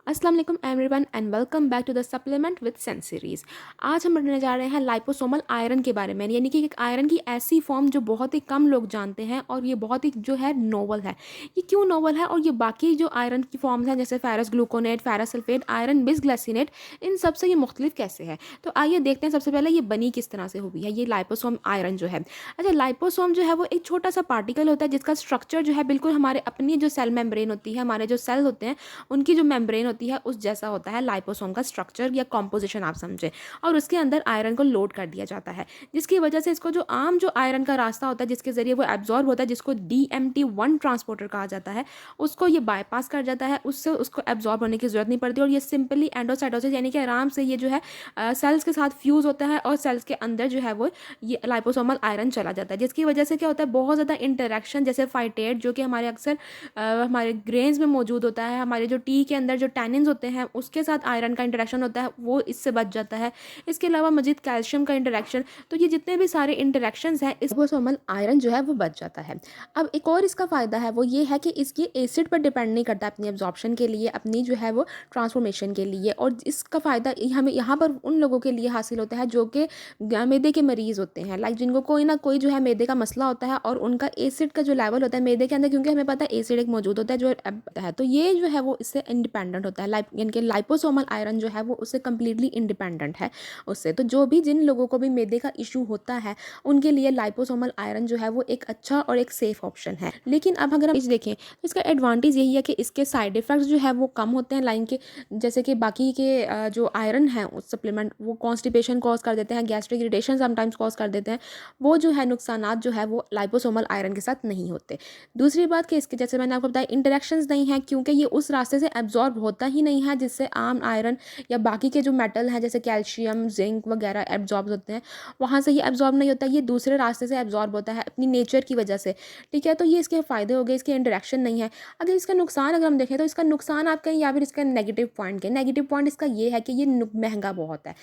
अस्सलाम वालेकुम everyone and welcome back to the supplement with sense series. आज हम पढ़ने जा रहे हैं लाइपोसोमल आयरन के बारे में, यानी कि एक आयरन की ऐसी फॉर्म जो बहुत ही कम लोग जानते हैं और ये बहुत ही जो है नोवल है। ये क्यों नोवल है और ये बाकी जो आयरन की फॉर्म्स हैं जैसे ferrous gluconate, ferrous sulphate, iron bisglycinate, इन सब से ये मुख्तलिफ कैसे है। तो आइए देखते हैं सबसे पहले ये बनी किस तरह से हुई है ये लाइपोसोम आयरन जो है। अच्छा, लाइपोसोम जो है वो एक छोटा सा पार्टिकल होता है जिसका स्ट्रक्चर जो है बिल्कुल हमारे अपनी जो सेल मेम्ब्रेन होती है, हमारे जो सेल होते हैं उनकी जो मेम्ब्रेन होती है उस जैसा होता है लाइपोसोम का स्ट्रक्चर या कॉम्पोजिशन आप समझे। और उसके अंदर आयरन को लोड कर दिया जाता है, जिसकी वजह से इसको जो आम जो आयरन का रास्ता होता है जिसके जरिए वो एब्जॉर्ब होता है, जिसको DMT1 ट्रांसपोर्टर कहा जाता है, उसको ये बाईपास कर जाता है। उससे उसको एब्जॉर्ब होने की जरूरत नहीं पड़ती और ये सिंपली एंडोसाइटोसिस यानी कि आराम से ये जो है सेल्स के साथ फ्यूज होता है और सेल्स के अंदर जो है वो ये लाइपोसोमल आयरन चला जाता है, जिसकी वजह से क्या होता है बहुत ज़्यादा इंटरेक्शन जैसे फाइटेट जो कि हमारे अक्सर हमारे ग्रेन्स में मौजूद होता है, हमारे जो टी के अंदर जो टैनिन्स होते हैं उसके साथ आयरन का इंटरेक्शन होता है, वो इससे बच जाता है। इसके अलावा मजीद कैल्शियम का इंटरेक्शन, तो ये जितने भी सारे इंटरेक्शंस हैं इस लाइपोसोमल आयरन जो है वो बच जाता है। अब एक और इसका फ़ायदा है वो ये है कि इसकी एसिड पर डिपेंड नहीं करता अपनी एब्जॉर्प्शन के लिए, अपनी जो है वो ट्रांसफॉर्मेशन के लिए। और इसका फ़ायदा हमें यहाँ पर उन लोगों के लिए हासिल होता है जो कि मैदे के मरीज़ होते हैं, लाइक जिनको कोई ना कोई जो है मैदे का मसला होता है और उनका एसिड का जो लेवल होता है मैदे के अंदर, क्योंकि हमें पता है एसिड एक मौजूद होता है जो है, तो ये जो है वो इससे इंडिपेंडेंट होता है। यानी कि लाइपोसोमल आयरन जो है वो उससे कम्प्लीटली इंडिपेंडेंट है उससे। तो जो भी जिन लोगों को भी मैदे का इशू होता है उनके लिए लाइपोसोमल आयरन जो है वो एक अच्छा और एक सेफ ऑप्शन है। लेकिन अब अगर हम इस देखें तो इसका एडवांटेज यही है कि इसके साइड इफ़ेक्ट्स जो है वो कम होते हैं, लाइन के जैसे कि बाकी के जो आयरन है उस सप्लीमेंट वो कॉन्स्टिपेशन कॉज कर देते हैं, गैस्ट्रिक इरिटेशन समटाइम्स कॉज कर देते हैं। वो जो है नुकसानात जो है वो लाइपोसोमल आयरन के साथ नहीं होते। दूसरी बात कि इसके जैसे मैंने आपको बताया इंटरेक्शंस नहीं है, क्योंकि ये उस रास्ते से एब्जॉर्ब होता ही नहीं है जिससे आम आयरन या बाकी के जो मेटल हैं जैसे कैल्शियम, जिंक वगैरह एब्जॉर्ब होते हैं, वहाँ से ये एब्जॉर्ब नहीं होता, ये दूसरे रास्ते से एब्जॉर्ब होता है अपनी नेचर की वजह से। ठीक है, तो ये इसके फ़ायदे हो गए, इसके इंटरेक्शन नहीं है। अगर इसका नुकसान अगर हम देखें तो इसका नुकसान आप कहें या फिर इसका नेगेटिव पॉइंट कहें, नेगेटिव पॉइंट इसका ये है कि ये महंगा बहुत है।